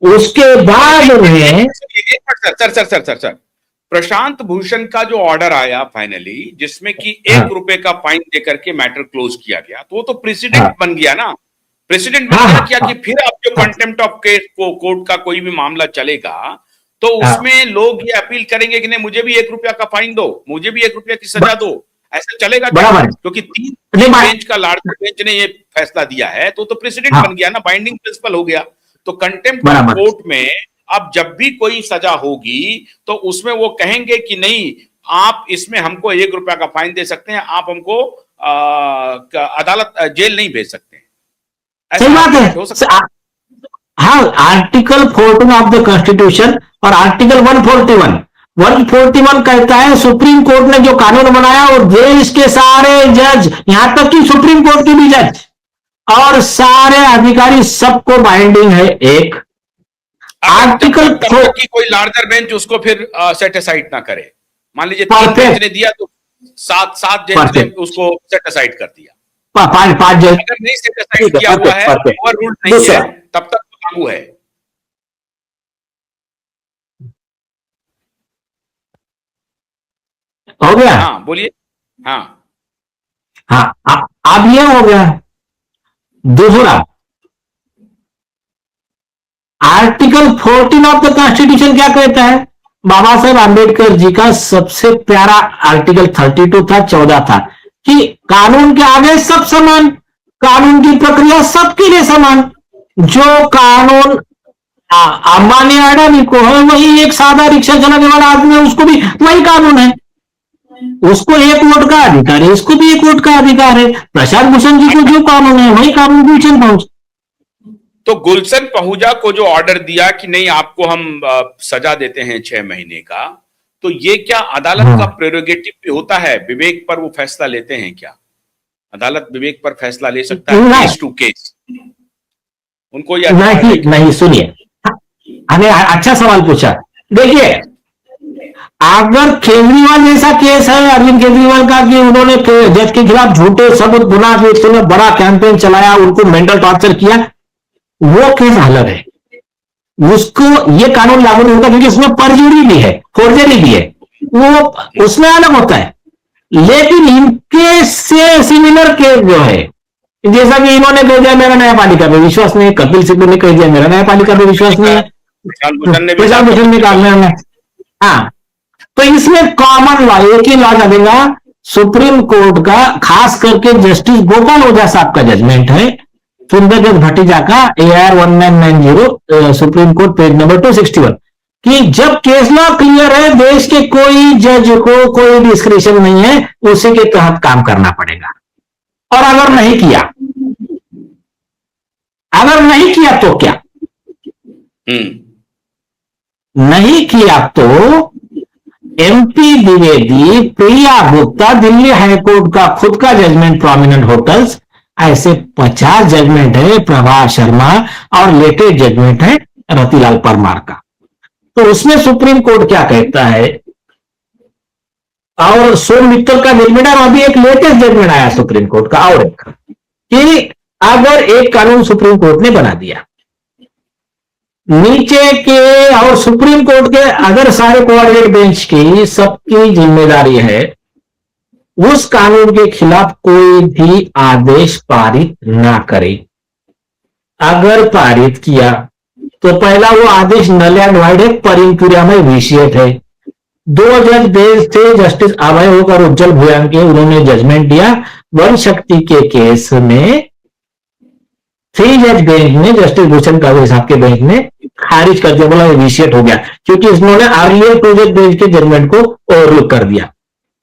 उसके बाद में सर प्रशांत भूषण का जो ऑर्डर आया फाइनली, जिसमें कि हाँ, 1 रुपए का फाइन देकर के मैटर क्लोज किया गया, तो वो तो प्रेसिडेंट हाँ, बन गया ना। प्रेसिडेंट हाँ, में क्या हाँ, किया हाँ, कि फिर अब जो हाँ, कंटेम्प्ट ऑफ केस को कोर्ट का कोई भी मामला चलेगा, तो हाँ, उसमें लोग ये अपील करेंगे कि नहीं, मुझे भी 1 रुपया का फाइन दो, मुझे भी 1 रुपया की सजा ब- दो। ऐसा चलेगा क्या? बराबर है। क्योंकि तीन नहीं तीन बात, बेंच का लार्जर बेंच ने ये फैसला दिया है, तो प्रेसिडेंट बन हाँ, गया ना, बाइंडिंग प्रिंसिपल हो गया। तो कंटेम्प्ट ऑफ बराबर। कोर्ट में अब जब भी कोई सजा होगी, तो उसमें वो कहेंगे कि नहीं, आप इसमें हमको 1 रुपया का फाइन दे सकते हैं, आप हमको अदालत जेल नहीं भेज सकते। सही ऐसा बात आर्गुमेंट हो है। सकता है। हाँ, आर्टिकल 14 ऑफ द कॉन्स्टिट्यूशन और आर्टिकल 141 कहता है सुप्रीम कोर्ट ने जो कानून बनाया और देश के सारे जज, यहां तक कि सुप्रीम कोर्ट के भी जज और सारे अधिकारी, सबको बाइंडिंग है। एक आर्टिकल तब तक कि कोई लार्जर बेंच उसको फिर सेट असाइड ना करे। मान लीजिए 3 बेंच ने दिया, तो सात सात बेंच ने परफेक्ट, उसको सेट असाइड कर दिया। पांच पांच जज, अगर नहीं सेट असाइड ठीक है, किया हुआ परफेक्ट है, परफेक्ट। ओवर रूल्ड नहीं है, दूसरा तब तक तो लागू है। हो गया। हाँ बोलिए। हाँ हाँ, अब ये हो गया। दूसरा, आर्टिकल 14 ऑफ द कॉन्स्टिट्यूशन क्या कहता है? बाबा साहेब आंबेडकर जी का सबसे प्यारा आर्टिकल 32 था, 14 था, कि कानून के आगे सब समान, कानून की प्रक्रिया सबके लिए समान। जो कानून अंबानी अडानी को है, वही एक सादा रिक्शा चलाने वाला आदमी है, उसको भी वही कानून है। उसको एक वोट का अधिकार है, इसको भी एक वोट का अधिकार है। प्रशांत भूषण जी को जो कानून है वही कानून गुलशन पहुंच। तो गुलशन पहुजा को जो ऑर्डर दिया कि नहीं, आपको हम सजा देते हैं 6 महीने का, तो ये क्या अदालत का प्रेरोगेटिव भी होता है? विवेक पर वो फैसला लेते हैं क्या? अदालत विवेक पर फैसला ले सकता है, केस टू केस? उनको ये अधिकार है नहीं क्या? नहीं, सुनिए, हमें अच्छा सवाल पूछा। देखिए, अगर केजरीवाल जैसा केस है अरविंद केजरीवाल का, कि उन्होंने जज के खिलाफ झूठे सबूत बना के इतने बड़ा कैंपेन चलाया, उनको मेंटल टॉर्चर किया, वो केस अलग है। उसको ये कानून लागू नहीं होता, क्योंकि उसमें परजुरी भी है, फोर्जरी भी है, वो उसमें अलग होता है। लेकिन इनके से सिमिलर केस जो है, जैसा कि इन्होंने कह दिया मेरा न्यायपालिका पे विश्वास नहीं है, कपिल सिब्बल ने कह दिया मेरा न्यायपालिका पे विश्वास नहीं है, प्रशांत भूषण ने भी प्रशांत कहा। भूषण निकाल रहे हैं। हाँ, तो इसमें कॉमन लॉ, एक ही लॉ चलेगा। सुप्रीम कोर्ट का, खास करके जस्टिस गोपाल ओझा साहब का जजमेंट है, सुंदरजन भटीजा का, AR 1990, supreme court page number 261, कि जब केस लॉ क्लियर है, देश के कोई जज को कोई डिस्क्रिप्शन नहीं है, उसी के तहत काम करना पड़ेगा। और अगर नहीं किया तो क्या? नहीं किया तो MP द्विवेदी, प्रिया गुप्ता, दिल्ली हाईकोर्ट का खुद का जजमेंट प्रोमिनेंट होटल्स, ऐसे 50 जजमेंट है, प्रभा शर्मा, और लेटेस्ट जजमेंट है रतिलाल परमार का। तो उसमें सुप्रीम कोर्ट क्या कहता है, और सोम मित्तल का जजमेंट है, और अभी एक लेटेस्ट जजमेंट आया सुप्रीम कोर्ट का, और एक, कि अगर एक कानून सुप्रीम कोर्ट ने बना दिया, नीचे के और सुप्रीम कोर्ट के अगर सारे कोऑर्डिनेट बेंच की सबकी जिम्मेदारी है, उस कानून के खिलाफ कोई भी आदेश पारित ना करे। अगर पारित किया तो पहला वो आदेश नल एंड वाइड है, परिंक्रिया में विषयत है। 2 जज बेंच थे, जस्टिस अभय ओक और उज्जवल भुयान के, उन्होंने जजमेंट दिया। वन शक्ति के केस में 3 जज बेंच ने, जस्टिस भूषण कावेरी साहब के बेंच ने खारिज कर दिया, बोला विषयत हो गया, क्योंकि इसने अर्लियर 2 जज बेंच के जजमेंट को ओवरलुक कर दिया।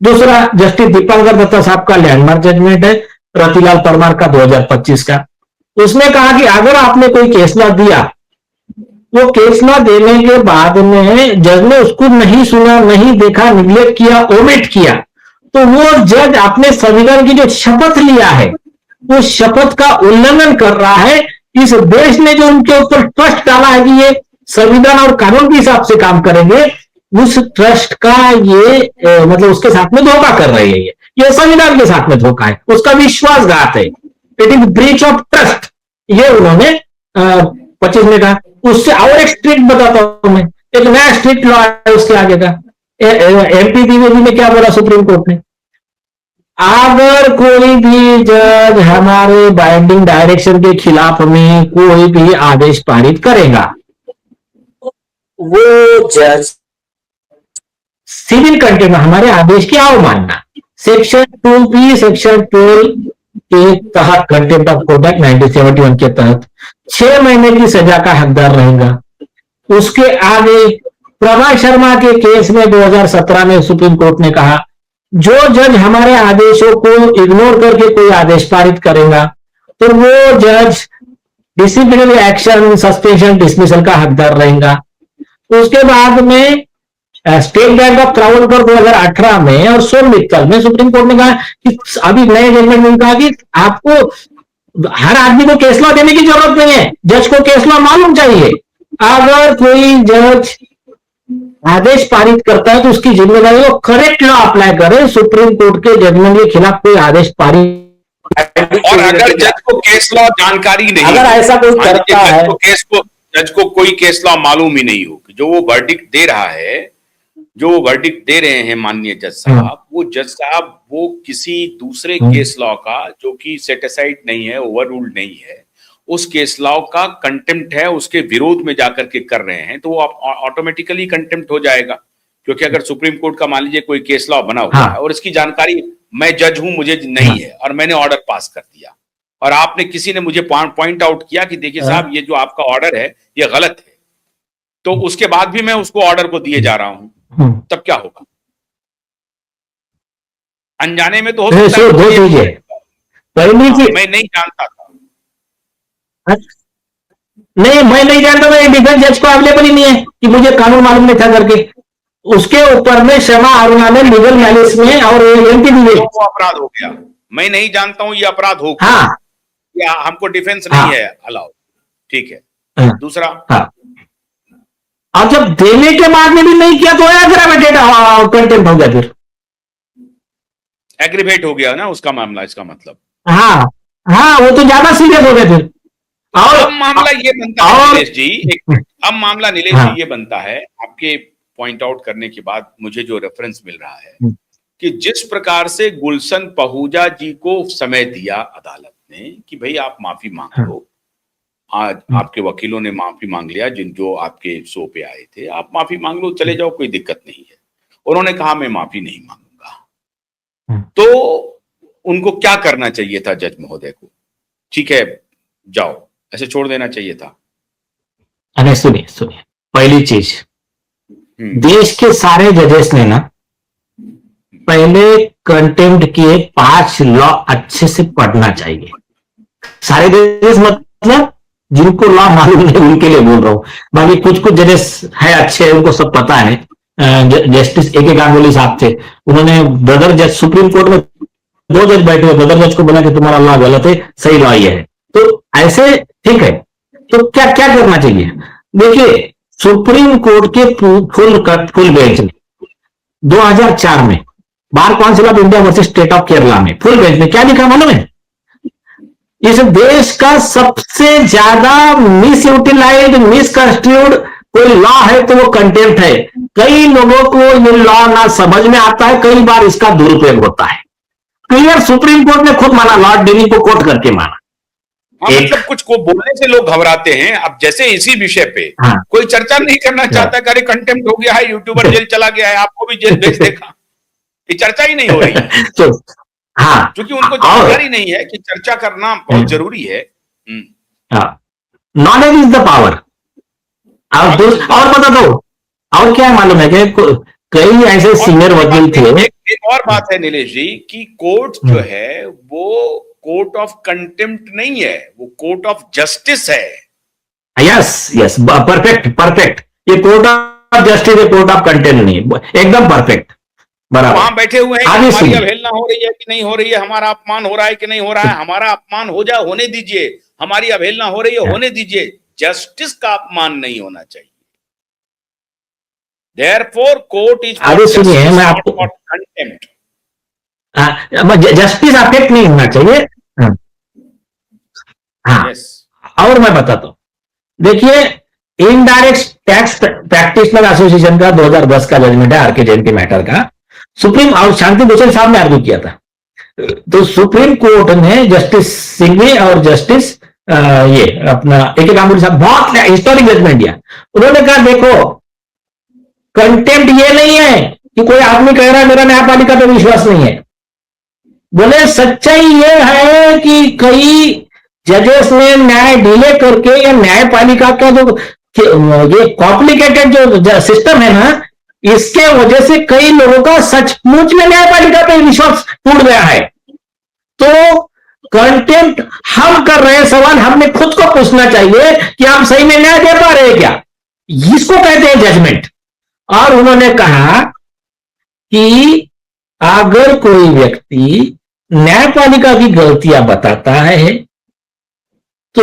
दूसरा, जस्टिस दीपांकर दत्ता साहब का लैंडमार्क जजमेंट है, रतिलाल परमार का 2025 का। उसने कहा कि अगर आपने कोई केस लॉ दिया, वो केस लॉ देने के बाद में जज ने उसको नहीं सुना, नहीं देखा, निग्लेक्ट किया, ओमिट किया, तो वो जज अपने संविधान की जो शपथ लिया है, वो शपथ का उल्लंघन कर रहा है। इस देश ने जो उनके ऊपर ट्रस्ट डाला है कि ये संविधान और कानून के हिसाब से काम करेंगे, उस ट्रस्ट का ये मतलब उसके साथ में धोखा कर रही है। ये संविधान के साथ में धोखा है, उसका विश्वासघात है, it is breach of trust, ये उन्होंने 25 में कहा। उससे और एक स्ट्रिक्ट बताता हूं मैं, एक नया स्ट्रिक्ट लॉ है उसके आगे का। एमपी द्विवेदी ने क्या बोला सुप्रीम कोर्ट ने, अगर कोई भी जज हमारे बाइंडिंग डायरेक्शन के खिलाफ में कोई भी आदेश पारित करेगा, वो जज सिविल कंटेम्प्ट, हमारे आदेश की अवमानना, सेक्शन 2B सेक्शन 12 के तहत, कंटेम्प्ट ऑफ कोर्ट एक्ट 1971 के तहत 6 महीने की सजा का हकदार रहेगा। उसके आगे प्रभा शर्मा के केस में 2017 में सुप्रीम कोर्ट ने कहा, जो जज हमारे आदेशों को इग्नोर करके कोई आदेश पारित करेगा, तो वो जज डिसिप्लिनरी एक्शन, सस्पेंशन, डिसमिसल का हकदार रहेगा। उसके बाद में स्टेट बैंक ऑफ त्रावणकोर 2018 में और सोम मित्तल में सुप्रीम कोर्ट ने कहा कि अभी नए जजमेंट में कहा कि आपको हर आदमी को केस लॉ देने की जरूरत नहीं है, जज को केस लॉ मालूम चाहिए। अगर कोई जज आदेश पारित करता है तो उसकी जिम्मेदारी वो करेक्ट लॉ अप्लाई करे, सुप्रीम कोर्ट के जजमेंट के खिलाफ कोई आदेश पारित। और अगर जज को केस लॉ जानकारी नहीं, अगर ऐसा कोई करता है, जज को कोई केस लॉ मालूम ही नहीं हो कि जो वो वर्डिक्ट दे रहा है, जो वर्डिक्ट दे रहे हैं माननीय जज साहब, वो जज साहब वो किसी दूसरे केस लॉ का जो कि सेट असाइड नहीं है, ओवर रूल्ड नहीं है, उस केस लॉ का कंटेम्प्ट है, उसके विरोध में जाकर के कर रहे हैं, तो वो ऑटोमेटिकली कंटेम्प्ट हो जाएगा। क्योंकि अगर सुप्रीम कोर्ट का मान लीजिए कोई केस लॉ बना हुआ है और इसकी जानकारी मैं जज हूं, मुझे नहीं है, और मैंने ऑर्डर पास कर दिया, और आपने किसी ने मुझे पॉइंट आउट किया कि देखिए साहब ये जो आपका ऑर्डर है ये गलत है, तो उसके बाद भी मैं उसको ऑर्डर को दिए जा रहा हूं, तब क्या होगा? अनजाने में तो हो सकता है, मैं नहीं जानता था। नहीं, मैं नहीं जानता, मैं डिफेंस जज को अवेलेबल ही नहीं है कि मुझे कानून मालूम नहीं था करके। उसके ऊपर में क्षमा अरुणा ने लीगल मैलिस में और वो अपराध हो गया, मैं नहीं जानता हूं ये अपराध हो गया। हाँ, या हमको डिफेंस नहीं है अलाउ, ठीक है। दूसरा, और जब देने के बाद में भी नहीं किया तो एग्रेवेटेड कंटेम्प्ट हो गया, फिर एग्रीवेट हो गया ना उसका मामला, इसका मतलब। हाँ हाँ, वो तो ज्यादा सीरियस हो गया फिर। और अब मामला ये बनता है नीलेश जी, अब मामला नीलेश जी ये बनता है, आपके पॉइंट आउट करने के बाद मुझे जो रेफरेंस मिल रहा है कि जिस प्रकार से गुलशन पहूजा जी को समय दिया अदालत ने कि भाई आप माफी मांग लो, आज आपके वकीलों ने माफी मांग लिया, जिन जो आपके शो पे आए थे, आप माफी मांग लो, चले जाओ, कोई दिक्कत नहीं है। उन्होंने कहा मैं माफी नहीं मांगूंगा, तो उनको क्या करना चाहिए था जज महोदय को? ठीक है जाओ, ऐसे छोड़ देना चाहिए था? अरे सुनिए सुनिए, पहली चीज, देश के सारे जजेस ने ना पहले कंटेम्प्ट के 5 लॉ अच्छे से पढ़ना चाहिए। सारे जजेस मतलब जिनको लॉ मालूम नहीं उनके लिए बोल रहा हूं, बाकी कुछ कुछ जजेस है अच्छे, उनको सब पता है। जस्टिस ए के गांगुली साहब थे, उन्होंने ब्रदर जज, सुप्रीम कोर्ट में 2 जज बैठे हुए, ब्रदर जज को बोला कि तुम्हारा लॉ गलत है, सही लॉ ये है, तो ऐसे ठीक है। तो क्या क्या करना चाहिए? देखिए, सुप्रीम कोर्ट के फुल बेंच ने 2004 में bar council of India versus state of Kerala में फुल बेंच में क्या लिखा मालूम है? इस देश का सबसे ज्यादा मिस यूटिलाइज, मिसकंस्ट्रूड कोई लॉ है तो वो कंटेम्प्ट है। कई लोगों को ये लॉ ना समझ में आता है, कई बार इसका दुरुपयोग होता है। क्लियर, सुप्रीम कोर्ट ने खुद माना, लॉर्ड डेनी को कोट करके माना। मतलब कुछ को बोलने से लोग घबराते हैं। अब जैसे इसी विषय पे कोई चर्चा नहीं करना चाहता, अरे कंटेम्प्ट हो गया है, यूट्यूबर जेल चला गया है, आपको भी जेल भेज देखा, ये चर्चा ही नहीं हो रही है। तो हाँ, क्योंकि उनको जानकारी नहीं है कि चर्चा करना बहुत जरूरी है। Knowledge is the power. और बता दो, और क्या मालूम है कि कई ऐसे सीनियर वकील थे। एक और बात है नीलेश जी कि कोर्ट जो है वो कोर्ट ऑफ कंटेम्प्ट नहीं है, वो कोर्ट ऑफ जस्टिस है। यस यस, परफेक्ट परफेक्ट, ये कोर्ट ऑफ जस्टिस है, कोर्ट ऑफ कंटेम्प्ट नहीं, एकदम परफेक्ट, बराबर। वहां बैठे हुए हैं, हमारी अवहेलना हो रही है कि नहीं हो रही है, हमारा अपमान हो रहा है कि नहीं हो रहा है, हमारा अपमान हो जाए होने दीजिए, हमारी अवहेलना हो रही है होने दीजिए, जस्टिस का अपमान नहीं होना चाहिए। Therefore, court is for justice, सुनिए, मैं आपको contempt. जस्टिस अफेक्ट नहीं होना चाहिए। हाँ, yes. और मैं बताता हूं, देखिए इनडायरेक्ट टैक्स प्रैक्टिशनर एसोसिएशन का 2010 का जजमेंट है आरके जैन के मैटर का। सुप्रीम और शांति भूषण साहब ने आर्ग्यू किया था, तो सुप्रीम कोर्ट ने जस्टिस सिंघवी और जस्टिस ये अपना ए.के. गांगुली साहब बहुत हिस्टोरिक जजमेंट दिया। उन्होंने कहा देखो कंटेम्प्ट ये नहीं है कि कोई आदमी कह रहा है मेरा न्यायपालिका पे विश्वास नहीं है, बोले सच्चाई ये है कि कई जजेस ने न्याय डिले करके या न्यायपालिका का जो ये कॉम्प्लिकेटेड जो सिस्टम है ना, इसके वजह से कई लोगों का सचमुच में न्यायपालिका पे विश्वास टूट गया है। तो कंटेम्प्ट हम कर रहे हैं, सवाल हमने खुद को पूछना चाहिए कि हम सही में न्याय दे पा रहे हैं क्या, इसको कहते हैं जजमेंट। और उन्होंने कहा कि अगर कोई व्यक्ति न्यायपालिका की गलतियां बताता है तो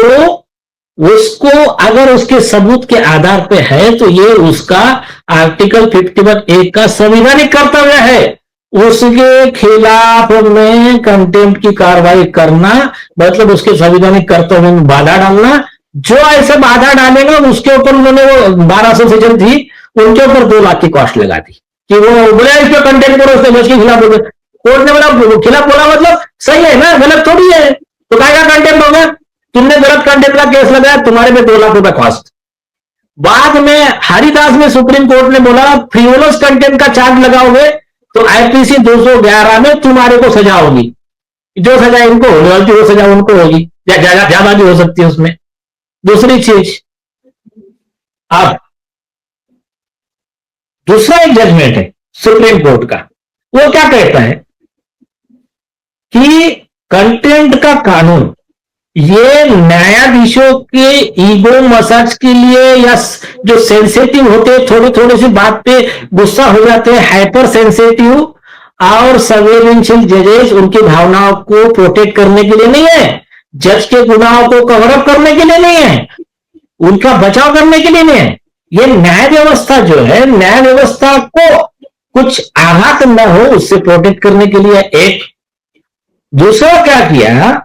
उसको अगर उसके सबूत के आधार पे है तो ये उसका आर्टिकल 51A का संवैधानिक कर्तव्य है, उसके खिलाफ में कंटेम्प्ट की कार्रवाई करना मतलब उसके संवैधानिक कर्तव्य में बाधा डालना। जो ऐसे बाधा डालेगा उसके ऊपर उन्होंने वो 1200 सेशन थी उनके ऊपर 2 लाख की कॉस्ट लगा दी कि वो बोला इस पर कंटेम्प्ट करो, उसने उसके खिलाफ बोला। कोर्ट ने बोला खिलाफ बोला मतलब सही है ना, गलत थोड़ी है, तो क्या कंटेम्प्ट होगा, तुमने गलत कंटेम्प्ट का केस लगाया, तुम्हारे पे 2 लाख रुपए कॉस्ट। बाद में हरिदास में सुप्रीम कोर्ट ने बोला फ्रीवोलस कंटेम्प्ट का चार्ज लगाओगे तो आईपीसी 211 में तुम्हारे को सजा होगी, जो सजा इनको होने वाली थी वो सजा उनको होगी, ज्यादा भी हो सकती है उसमें। दूसरी चीज, अब दूसरा एक जजमेंट है सुप्रीम कोर्ट का, वो क्या कहता है कि कंटेम्प्ट का कानून ये न्यायाधीशों के ईगो मसाज के लिए या जो सेंसिटिव होते थोड़ी थोड़ी सी बात पे गुस्सा हो जाते हैं, हाइपर सेंसिटिव और संवेदनशील जजेस, उनकी भावनाओं को प्रोटेक्ट करने के लिए नहीं है, जज के गुनाहों को कवर अप करने के लिए नहीं है, उनका बचाव करने के लिए नहीं है। ये न्याय व्यवस्था जो है, न्याय व्यवस्था को कुछ आघात न हो उससे प्रोटेक्ट करने के लिए एक। दूसरा क्या किया,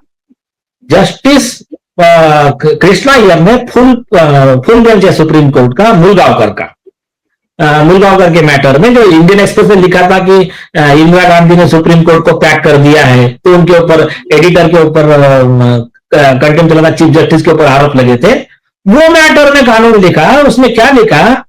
जस्टिस कृष्णा अय्यर ने फुल बेंच है सुप्रीम कोर्ट का मुलगांवकर के मैटर में, जो इंडियन एक्सप्रेस में लिखा था कि इंदिरा गांधी ने सुप्रीम कोर्ट को पैक कर दिया है, तो उनके ऊपर एडिटर के ऊपर कंटेम्प्ट चलाना, चीफ जस्टिस के ऊपर आरोप लगे थे। वो मैटर में कानून लिखा, उसमें क्या लिखा,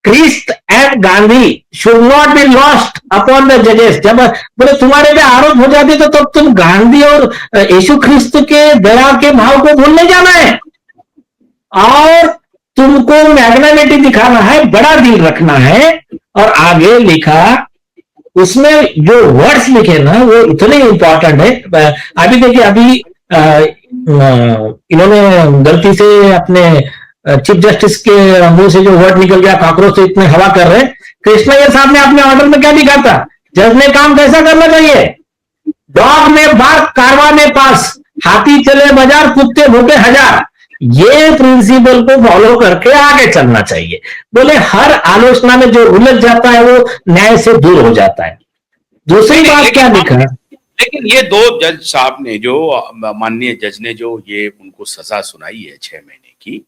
Christ and Gandhi should not be lost upon the जजेस। जब बोले तुम्हारे पे आरोप हो जाते तो तब तुम गांधी और यीशु ख्रिस्त के दया के भाव को भूलने जाना है और तुमको मैग्नानिटी दिखाना है, बड़ा दिल रखना है। और आगे लिखा, उसमें जो वर्ड्स लिखे ना वो इतने इंपॉर्टेंट है। अभी देखिए, अभी इन्होंने गलती से अपने चीफ जस्टिस के मुंह से जो वर्ड निकल गया, काकरोच से इतने हवा कर रहे। कृष्णा अय्यर साहब ने अपने ऑर्डर में क्या लिखा था, जज ने काम कैसा करना चाहिए, डॉग में बाग कारवा में पास, हाथी चले बाजार कुत्ते भूखे हजार, ये प्रिंसिपल को फॉलो करके आगे चलना चाहिए। बोले हर आलोचना में जो उलझ जाता है वो न्याय से दूर हो जाता है। दूसरी बात क्या लिखा, लेकिन ये 2 जज साहब ने जो माननीय जज ने जो ये उनको सजा सुनाई है 6 महीने की,